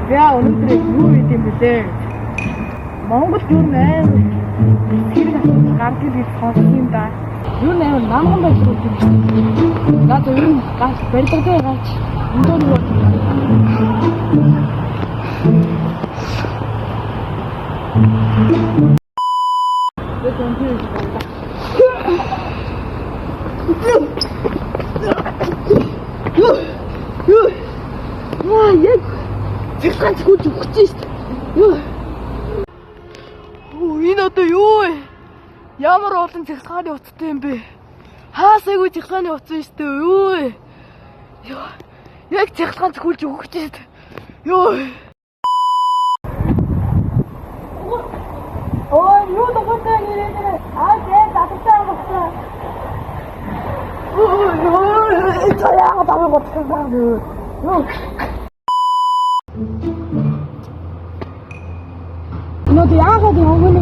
Яа өнөөдөр юу хийх юм бэлээ? Монгол юу нээр хэрэг асуудал гардаг гэж сонссон юм да. Юу нээр намхан байж байгаа юм. Надад ер нь гаш барилгатай гаач. Өндөө юу яг цэцганч гүйж өгч шít. Энэ одоо юу вэ? Ямар олон цэцгааны утастай юм бэ? Хаасайгүй цэцгааны утас шүү дээ. Юу вэ? Яг цэцганч гүйж өгч шít. Юу? Ой, юу догтой нэрээ. Гээ таттай болчихсон. Ой, яагаад тавыг боцсон бэ? Нод яагаад явгын